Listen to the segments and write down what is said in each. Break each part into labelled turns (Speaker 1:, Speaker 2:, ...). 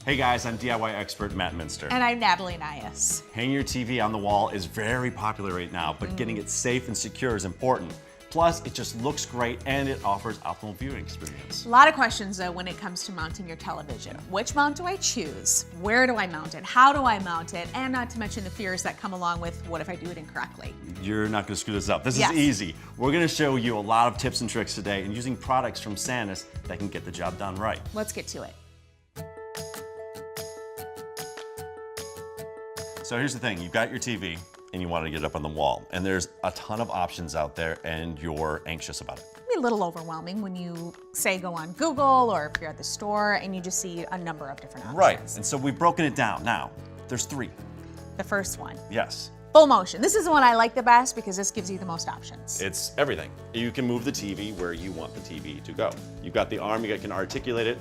Speaker 1: Hey guys, I'm DIY expert Matt Muenster.
Speaker 2: And I'm Natalie Nyhus.
Speaker 1: Hanging your TV on the wall is very popular right now, but getting it safe and secure is important. Plus, it just looks great and it offers optimal viewing experience.
Speaker 2: A lot of questions though when it comes to mounting your television. Which mount do I choose? Where do I mount it? How do I mount it? And not to mention the fears that come along with what if I do it incorrectly?
Speaker 1: You're not gonna screw this up. This is easy. We're gonna show you a lot of tips and tricks today and using products from Sanus that can get the job done right.
Speaker 2: Let's get to it.
Speaker 1: So here's the thing, you've got your TV and you want to get it up on the wall. And there's a ton of options out there and you're anxious about it.
Speaker 2: It can be a little overwhelming when you say go on Google or if you're at the store and you just see a number of different options.
Speaker 1: Right, and so we've broken it down. Now, there's 3.
Speaker 2: The first one.
Speaker 1: Yes.
Speaker 2: Full motion. This is the one I like the best because this gives you the most options.
Speaker 1: It's everything. You can move the TV where you want the TV to go. You've got the arm, you can articulate it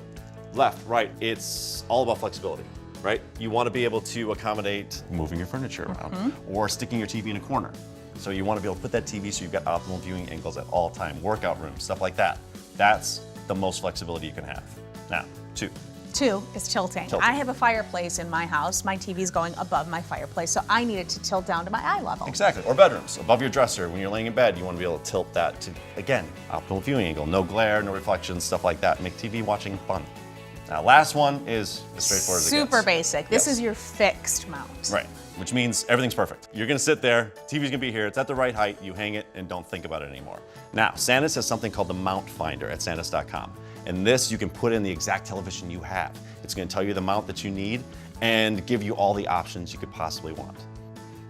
Speaker 1: left, right. It's all about flexibility. Right? You want to be able to accommodate moving your furniture around or sticking your TV in a corner. So you want to be able to put that TV so you've got optimal viewing angles at all time, workout rooms, stuff like that. That's the most flexibility you can have. Now, 2.
Speaker 2: 2 is tilting. I have a fireplace in my house. My TV's going above my fireplace, so I need it to tilt down to my eye level.
Speaker 1: Exactly, or bedrooms, above your dresser. When you're laying in bed, you want to be able to tilt that to, again, optimal viewing angle. No glare, no reflections, stuff like that. Make TV watching fun. Now, last one is as straightforward as it gets.
Speaker 2: Super basic. This is your fixed mount.
Speaker 1: Right, which means everything's perfect. You're gonna sit there, TV's gonna be here, it's at the right height, you hang it and don't think about it anymore. Now, Sanus has something called the Mount Finder at sanus.com. And this, you can put in the exact television you have. It's gonna tell you the mount that you need and give you all the options you could possibly want.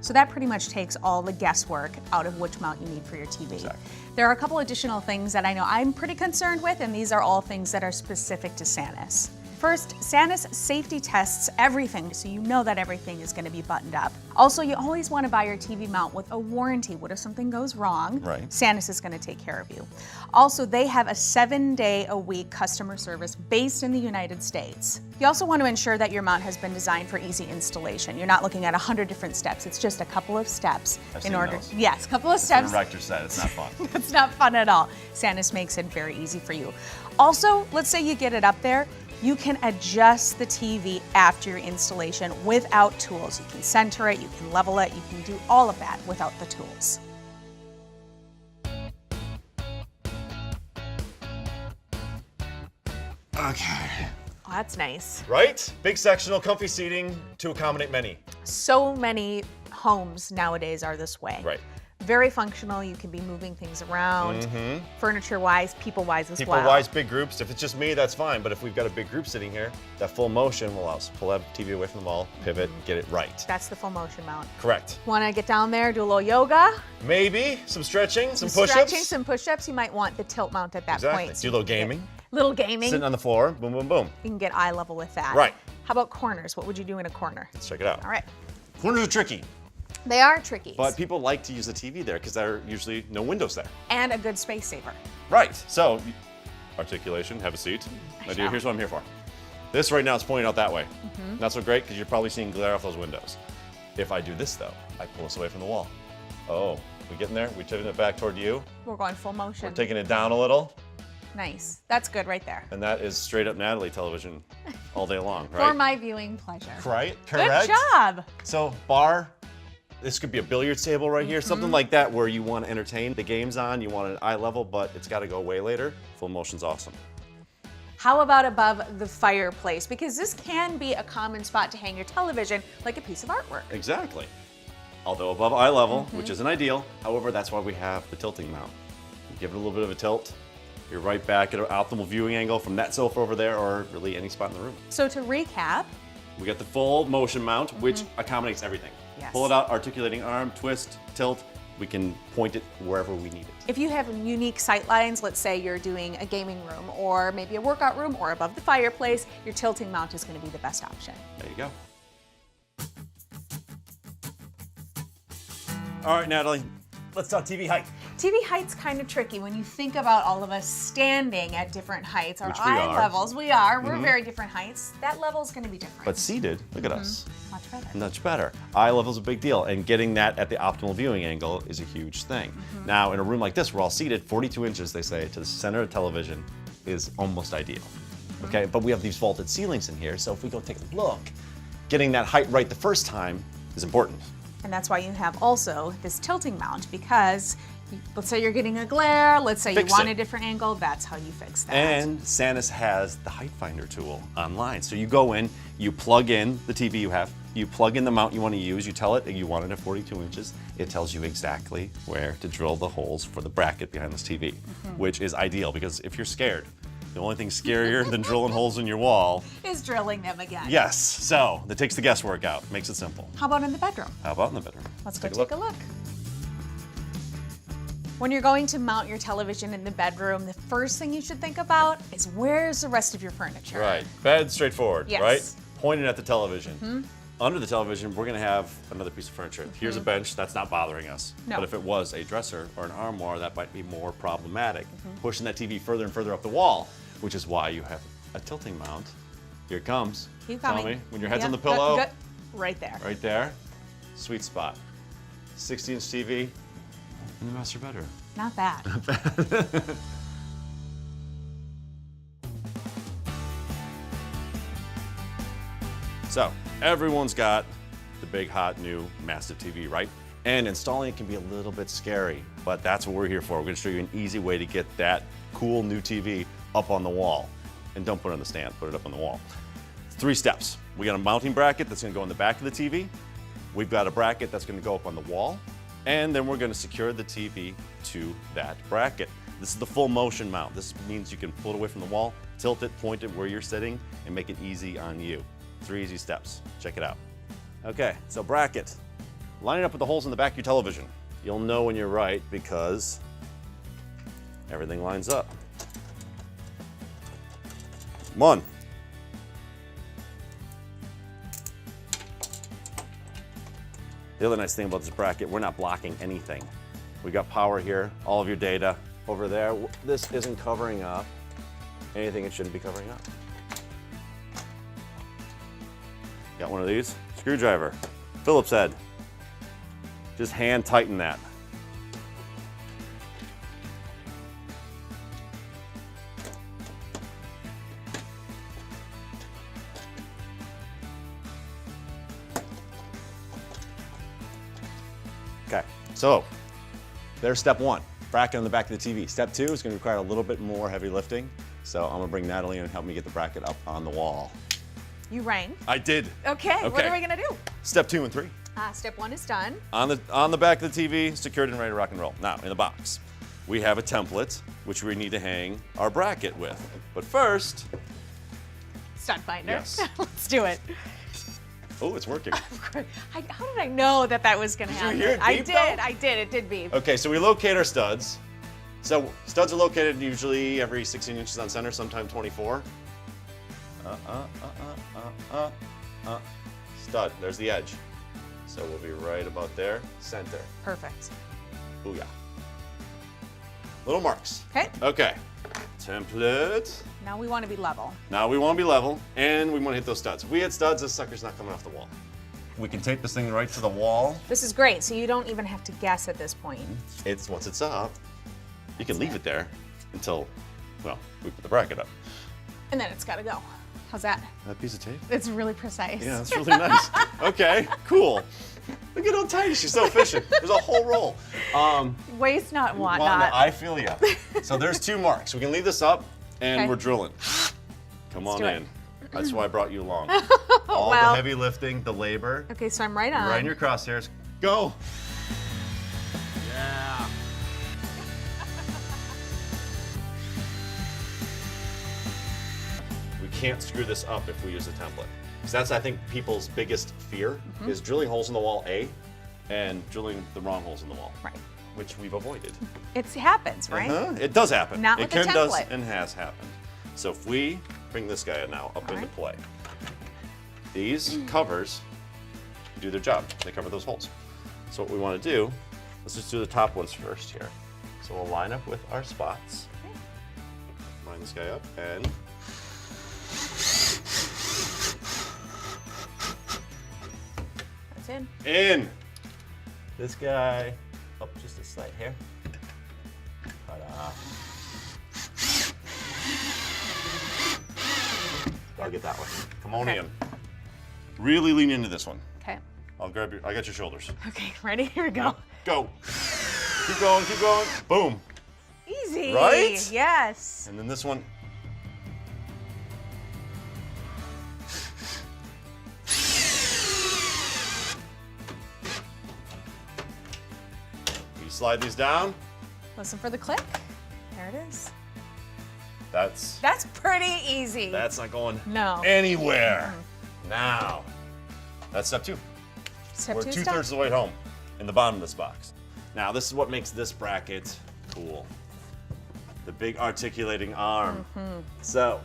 Speaker 2: So that pretty much takes all the guesswork out of which mount you need for your TV.
Speaker 1: Exactly.
Speaker 2: There are a couple additional things that I know I'm pretty concerned with, and these are all things that are specific to Sanus. First, Sanus safety tests everything, so you know that everything is going to be buttoned up. Also, you always want to buy your TV mount with a warranty. What if something goes wrong?
Speaker 1: Right.
Speaker 2: Sanus is going to take care of you. Also, they have a 7-day-a-week customer service based in the United States. You also want to ensure that your mount has been designed for easy installation. You're not looking at 100 different steps. It's just a couple of steps in order. Yes, a couple of steps.
Speaker 1: The director said it's not fun.
Speaker 2: It's not fun at all. Sanus makes it very easy for you. Also, let's say you get it up there. You can adjust the TV after your installation without tools. You can center it, you can level it, you can do all of that without the tools.
Speaker 1: Okay.
Speaker 2: Oh, that's nice.
Speaker 1: Right? Big sectional, comfy seating to accommodate many.
Speaker 2: So many homes nowadays are this way.
Speaker 1: Right.
Speaker 2: Very functional. You can be moving things around, furniture-wise, people-wise as well.
Speaker 1: People-wise, big groups. If it's just me, that's fine. But if we've got a big group sitting here, that full motion will allow us to pull that TV away from the wall, pivot, get it right.
Speaker 2: That's the full motion mount.
Speaker 1: Correct.
Speaker 2: Want to get down there, do a little yoga?
Speaker 1: Maybe some stretching, some
Speaker 2: Stretching,
Speaker 1: push-ups.
Speaker 2: some push-ups. You might want the tilt mount at that point.
Speaker 1: Do a little gaming.
Speaker 2: Little gaming.
Speaker 1: Sitting on the floor, boom, boom, boom.
Speaker 2: You can get eye level with that.
Speaker 1: Right.
Speaker 2: How about corners? What would you do in a corner?
Speaker 1: Let's check it out.
Speaker 2: All right.
Speaker 1: Corners are tricky,
Speaker 2: They are tricky.
Speaker 1: but people like to use the TV there because there are usually no windows there.
Speaker 2: And a good space saver.
Speaker 1: Right, so articulation, have a seat. My dear,
Speaker 2: shall.
Speaker 1: here's what I'm here for. This right now is pointing out that way. Not so great because you're probably seeing glare off those windows. If I do this though, I pull this away from the wall. Oh, we getting there? We tipping it back toward you.
Speaker 2: We're going full motion.
Speaker 1: We're taking it down a little.
Speaker 2: Nice. That's good right there.
Speaker 1: And that is straight up Natalie television all day long, right?
Speaker 2: For my viewing pleasure.
Speaker 1: Right, correct.
Speaker 2: Good job.
Speaker 1: So bar, this could be a billiards table right here, something like that where you want to entertain. The game's on, you want an eye level, but it's got to go way later. Full motion's awesome.
Speaker 2: How about above the fireplace? Because this can be a common spot to hang your television like a piece of artwork.
Speaker 1: Exactly. Although above eye level, which isn't ideal, however, that's why we have the tilting mount. You give it a little bit of a tilt, you're right back at an optimal viewing angle from that sofa over there or really any spot in the room.
Speaker 2: So to recap,
Speaker 1: we got the full motion mount, which accommodates everything.
Speaker 2: Yes.
Speaker 1: Pull it out, articulating arm, twist, tilt. We can point it wherever we need it.
Speaker 2: if you have unique sight lines, let's say you're doing a gaming room or maybe a workout room or above the fireplace, your tilting mount is going to be the best option.
Speaker 1: There you go. All right, Natalie, let's talk TV height.
Speaker 2: TV height's kind of tricky when you think about all of us standing at different heights. Our
Speaker 1: Which we
Speaker 2: eye
Speaker 1: are.
Speaker 2: levels, we're very different heights. That level's going to be different.
Speaker 1: But seated, look at us.
Speaker 2: Much better.
Speaker 1: Much better. Eye level's a big deal, and getting that at the optimal viewing angle is a huge thing. Now, in a room like this, we're all seated, 42 inches, they say, to the center of the television is almost ideal. okay? But we have these vaulted ceilings in here, so if we go take a look, getting that height right the first time is important.
Speaker 2: And that's why you have also this tilting mount, because let's say you're getting a glare, let's say you want a different angle, that's how you fix that.
Speaker 1: And Sanus has the height finder tool online. So you go in, you plug in the TV you have, you plug in the mount you want to use, you tell it you want it at 42 inches, it tells you exactly where to drill the holes for the bracket behind this TV, which is ideal because if you're scared, the only thing scarier than drilling holes in your wall
Speaker 2: is drilling them again.
Speaker 1: Yes, so that takes the guesswork out, makes it simple.
Speaker 2: How about in the bedroom?
Speaker 1: How about in the bedroom?
Speaker 2: Let's go take a look. When you're going to mount your television in the bedroom, the first thing you should think about is where's the rest of your furniture?
Speaker 1: Right, bed straightforward,
Speaker 2: yes.
Speaker 1: Right? Pointed at the television. Under the television, we're gonna have another piece of furniture. Here's a bench, that's not bothering us.
Speaker 2: No.
Speaker 1: But if it was a dresser or an armoire, that might be more problematic. Pushing that TV further and further up the wall, which is why you have a tilting mount. Here it comes.
Speaker 2: Keep coming.
Speaker 1: Tell me, when your head's on the pillow.
Speaker 2: Good. Right there.
Speaker 1: Right there. Sweet spot. 60-inch TV in the master bedroom.
Speaker 2: Not bad.
Speaker 1: So, everyone's got the big, hot, new, massive TV, right? And installing it can be a little bit scary, but that's what we're here for. We're gonna show you an easy way to get that cool new TV up on the wall. And don't put it on the stand, put it up on the wall. 3 steps. We got a mounting bracket that's gonna go in the back of the TV. We've got a bracket that's gonna go up on the wall. And then we're gonna secure the TV to that bracket. This is the full motion mount. This means you can pull it away from the wall, tilt it, point it where you're sitting, and make it easy on you. 3 easy steps. Check it out. Okay, so bracket. Line it up with the holes in the back of your television. You'll know when you're right because everything lines up. 1. The other nice thing about this bracket, we're not blocking anything. We got power here, all of your data. Over there, this isn't covering up anything it shouldn't be covering up. Got one of these, screwdriver, Phillips head. Just hand tighten that. Okay, so there's step 1, bracket on the back of the TV. Step 2 is going to require a little bit more heavy lifting, so I'm going to bring Natalie in and help me get the bracket up on the wall.
Speaker 2: You rang.
Speaker 1: I did.
Speaker 2: Okay, what are we going to do?
Speaker 1: Step 2 and 3.
Speaker 2: Step 1 is done.
Speaker 1: On the back of the TV, secured and ready to rock and roll. Now, in the box, we have a template, which we need to hang our bracket with. But first...
Speaker 2: Stud finder.
Speaker 1: Yes.
Speaker 2: Let's do it.
Speaker 1: Oh, it's working.
Speaker 2: How did I know that was going to happen?
Speaker 1: Did you hear it beep, though?
Speaker 2: I did. It did beep.
Speaker 1: Okay, so we locate our studs. So studs are located usually every 16 inches on center, sometime 24. Stud, there's the edge. So we'll be right about there, center.
Speaker 2: Perfect.
Speaker 1: Booyah. Little marks.
Speaker 2: Okay.
Speaker 1: Okay, template.
Speaker 2: Now we want to be level.
Speaker 1: Now we want to be level, and we want to hit those studs. If we hit studs, this sucker's not coming off the wall. We can tape this thing right to the wall.
Speaker 2: This is great, so you don't even have to guess at this point.
Speaker 1: It's once it's up, you can leave it there until, well, we put the bracket up.
Speaker 2: And then it's got to go. How's that?
Speaker 1: That piece of tape?
Speaker 2: It's really precise.
Speaker 1: Yeah, that's really nice. Okay, cool. Look at how tiny she's so efficient. There's a whole roll.
Speaker 2: Waste not, want
Speaker 1: Well,
Speaker 2: not.
Speaker 1: I feel ya. So there's 2 marks. We can leave this up, and
Speaker 2: Okay.
Speaker 1: we're drilling. Come on
Speaker 2: do it.
Speaker 1: in. That's why I brought you along. All
Speaker 2: Oh, Well.
Speaker 1: the heavy lifting, the labor.
Speaker 2: Okay, so I'm right on.
Speaker 1: Right in your crosshairs. Go. Yeah. We can't screw this up if we use a template. Because that's, I think, people's biggest fear is drilling holes in the wall, A, and drilling the wrong holes in the wall.
Speaker 2: Right.
Speaker 1: Which we've avoided.
Speaker 2: It happens, right?
Speaker 1: It does happen.
Speaker 2: Not
Speaker 1: it
Speaker 2: with the
Speaker 1: can does
Speaker 2: template.
Speaker 1: and has happened. So if we bring this guy now up into
Speaker 2: right.
Speaker 1: play, these covers do their job. They cover those holes. So what we want to do, let's just do the top ones first here. So we'll line up with our spots. Line this guy up and
Speaker 2: That's in.
Speaker 1: in. This guy up just a slight hair. Ta-da. I'll get that one. Come on
Speaker 2: Okay.
Speaker 1: in. Really lean into this one.
Speaker 2: Okay.
Speaker 1: I'll grab your, I got your shoulders.
Speaker 2: Okay, ready? Here we go.
Speaker 1: Go. Keep going, keep going. Boom.
Speaker 2: Easy.
Speaker 1: Right?
Speaker 2: Yes.
Speaker 1: And then this one. You slide these down.
Speaker 2: Listen for the click. There it is.
Speaker 1: That's
Speaker 2: pretty easy.
Speaker 1: not going
Speaker 2: No.
Speaker 1: anywhere. Now, that's step 2.
Speaker 2: Step
Speaker 1: We're
Speaker 2: 2
Speaker 1: 2/3 of the way home in the bottom of this box. Now, this is what makes this bracket cool. The big articulating arm. So,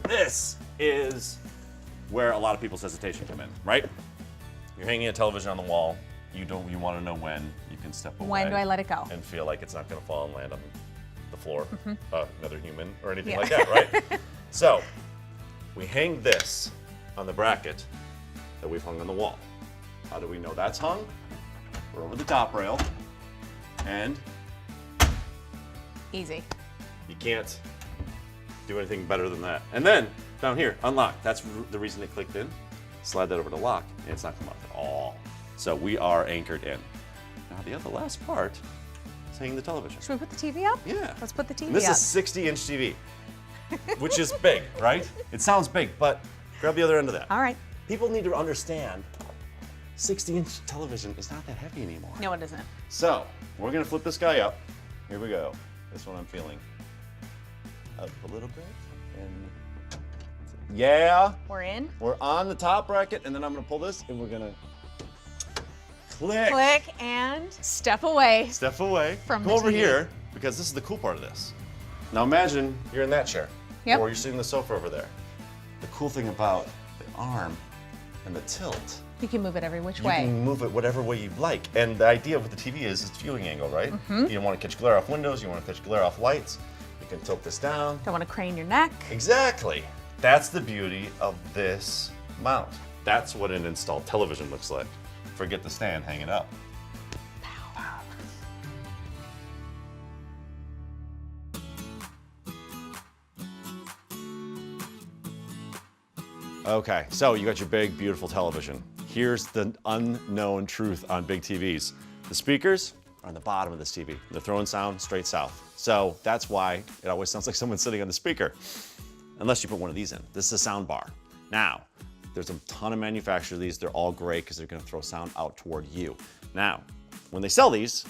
Speaker 1: this is where a lot of people's hesitation come in, right? You're hanging a television on the wall. You want to know when you can step away.
Speaker 2: When do I let it go?
Speaker 1: And feel like it's not going to fall and land on the floor, another human, or anything
Speaker 2: Yeah.
Speaker 1: like that, right? So, we hang this on the bracket that we've hung on the wall. How do we know that's hung? We're over the top rail, and
Speaker 2: Easy.
Speaker 1: you can't do anything better than that. And then, down here, unlock. That's the reason it clicked in. Slide that over to lock, and it's not come off at all. So we are anchored in. Now the other last part is hanging the television.
Speaker 2: Should we put the TV up?
Speaker 1: Yeah.
Speaker 2: Let's put the TV
Speaker 1: This
Speaker 2: up.
Speaker 1: is 60-inch TV, which is big, right? It sounds big, but grab the other end of that.
Speaker 2: All right.
Speaker 1: People need to understand 60-inch television is not that heavy anymore.
Speaker 2: No, it isn't.
Speaker 1: So we're gonna flip this guy up. Here we go. This one I'm feeling up a little bit. And yeah,
Speaker 2: We're in.
Speaker 1: we're on the top bracket, and then I'm gonna pull this, and we're gonna click.
Speaker 2: Click and step away.
Speaker 1: Step away.
Speaker 2: From
Speaker 1: Go
Speaker 2: the
Speaker 1: over
Speaker 2: TV.
Speaker 1: here, because this is the cool part of this. Now imagine you're in that chair.
Speaker 2: Yep.
Speaker 1: Or you're sitting on the sofa over there. The cool thing about the arm and the tilt,
Speaker 2: You can move it every which
Speaker 1: you
Speaker 2: way.
Speaker 1: can move it whatever way you like. And the idea with the TV is it's viewing angle, right? You don't want to catch glare off windows, you want to catch glare off lights. You can tilt this down.
Speaker 2: Don't want to crane your neck.
Speaker 1: Exactly. That's the beauty of this mount. That's what an installed television looks like. Forget the stand, hang it up. Okay, so you got your big, beautiful television. Here's the unknown truth on big TVs. The speakers are on the bottom of this TV. They're throwing sound straight south. So that's why it always sounds like someone's sitting on the speaker. Unless you put one of these in. This is a sound bar. Now, there's a ton of manufacturers of these. They're all great because they're gonna throw sound out toward you. Now, when they sell these,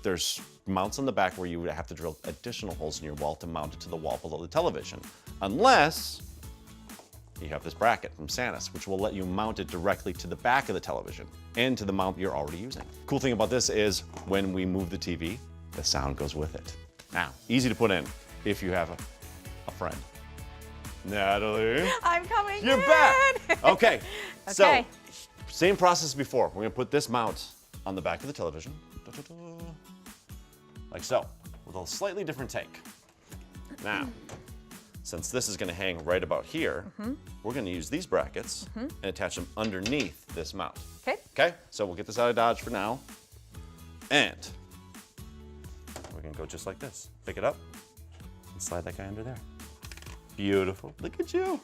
Speaker 1: there's mounts on the back where you would have to drill additional holes in your wall to mount it to the wall below the television. Unless you have this bracket from Sanus, which will let you mount it directly to the back of the television and to the mount you're already using. Cool thing about this is when we move the TV, the sound goes with it. Now, easy to put in if you have a friend. Natalie,
Speaker 2: I'm coming
Speaker 1: you're
Speaker 2: in.
Speaker 1: back. Okay, so
Speaker 2: Okay.
Speaker 1: same process before. We're gonna put this mount on the back of the television, like so, with a slightly different take. Now, since this is gonna hang right about here, we're gonna use these brackets and attach them underneath this mount.
Speaker 2: Okay.
Speaker 1: Okay, so we'll get this out of Dodge for now. And we're gonna go just like this. Pick it up and slide that guy under there. Beautiful, look at you.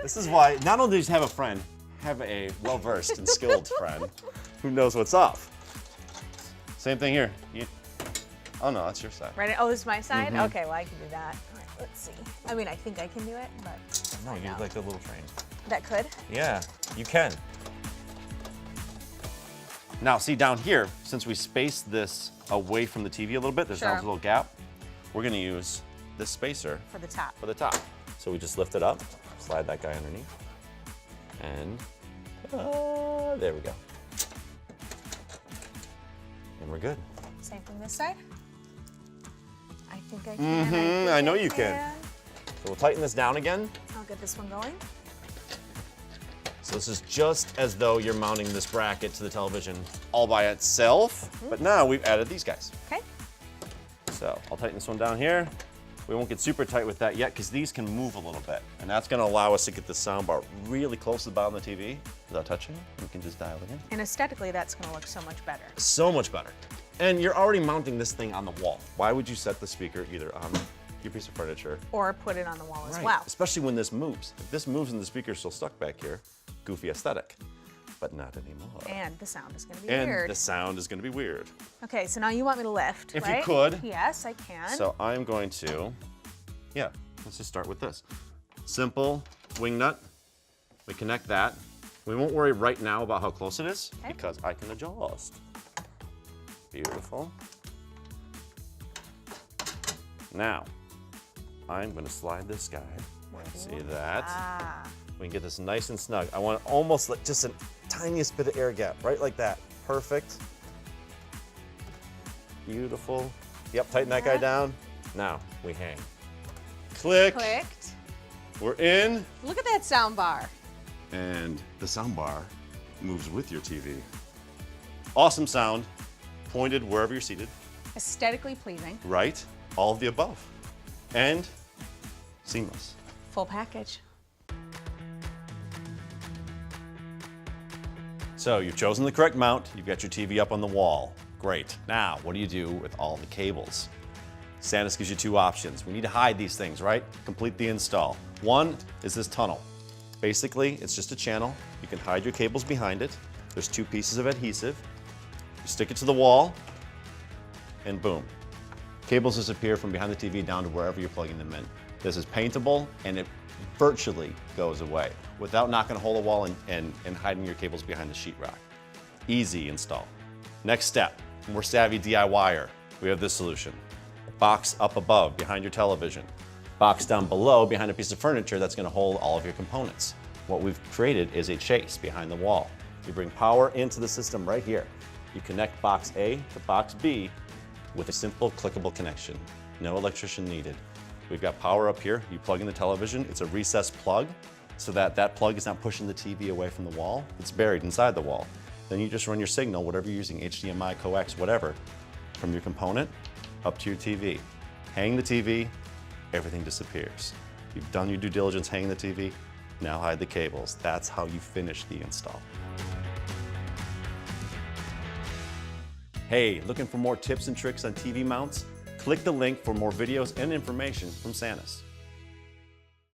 Speaker 1: This is why, not only do you have a friend, have a well-versed and skilled friend who knows what's up. Same thing here. Oh no, that's your side.
Speaker 2: Ready? Oh, this is my side? Okay, well, I can do that. All right, let's see. I mean, I think I can do it, but
Speaker 3: No, you're like a little train.
Speaker 2: that could.
Speaker 3: Yeah, you can.
Speaker 1: Now, see down here, since we spaced this away from the TV a little bit, there's now
Speaker 2: Sure.
Speaker 1: a little gap. We're gonna use this spacer
Speaker 2: For the top.
Speaker 1: for the top. So we just lift it up, slide that guy underneath, and there we go. And we're good.
Speaker 2: Same thing this side. I think I can.
Speaker 1: I know you can. So we'll tighten this down again.
Speaker 2: I'll get this one going.
Speaker 1: So this is just as though you're mounting this bracket to the television all by itself, but now we've added these guys.
Speaker 2: Okay.
Speaker 1: So I'll tighten this one down here. We won't get super tight with that yet because these can move a little bit. And that's gonna allow us to get the soundbar really close to the bottom of the TV without touching. We can just dial it in.
Speaker 2: And aesthetically, that's going to look so much better.
Speaker 1: So much better. And you're already mounting this thing on the wall. Why would you set the speaker either on your piece of furniture.
Speaker 2: Or put it on the wall as
Speaker 1: Right,
Speaker 2: well.
Speaker 1: especially when this moves. If this moves and the speaker's still stuck back here, goofy aesthetic, but not anymore.
Speaker 2: And the sound is going to be
Speaker 1: And
Speaker 2: weird.
Speaker 1: the sound is going to be weird.
Speaker 2: Okay, so now you want me to lift,
Speaker 1: If
Speaker 2: right?
Speaker 1: you could.
Speaker 2: Yes, I can.
Speaker 1: So I'm going to, let's just start with this. Simple wing nut. We connect that. We won't worry right now about how close it is
Speaker 2: Okay.
Speaker 1: because I can adjust. Beautiful. Now, I'm going to slide this guy. See that?
Speaker 2: Ah.
Speaker 1: We can get this nice and snug. I want almost like just a tiniest bit of air gap, right like that. Perfect. Beautiful. Yep, tighten that guy down. Now we hang. Click.
Speaker 2: Clicked.
Speaker 1: We're in.
Speaker 2: Look at that sound bar.
Speaker 1: And the sound bar moves with your TV. Awesome sound, pointed wherever you're seated,
Speaker 2: Aesthetically pleasing.
Speaker 1: right? All of the above. And seamless.
Speaker 2: Full package.
Speaker 1: So you've chosen the correct mount, you've got your TV up on the wall. Great. Now, what do you do with all the cables? Sanus gives you two options. We need to hide these things, right? Complete the install. One is this tunnel. Basically, it's just a channel. You can hide your cables behind it. There's two pieces of adhesive. You stick it to the wall, and boom. Cables disappear from behind the TV down to wherever you're plugging them in. This is paintable, and it virtually goes away without knocking a hole in the wall and hiding your cables behind the sheetrock. Easy install. Next step, more savvy DIYer. We have this solution. Box up above behind your television. Box down below behind a piece of furniture that's going to hold all of your components. What we've created is a chase behind the wall. You bring power into the system right here. You connect box A to box B with a simple clickable connection. No electrician needed. We've got power up here. You plug in the television. It's a recessed plug so that that plug is not pushing the TV away from the wall. It's buried inside the wall. Then you just run your signal, whatever you're using, HDMI, coax, whatever, from your component up to your TV. Hang the TV, everything disappears. You've done your due diligence hanging the TV, now hide the cables. That's how you finish the install. Hey, looking for more tips and tricks on TV mounts? Click the link for more videos and information from Sanus.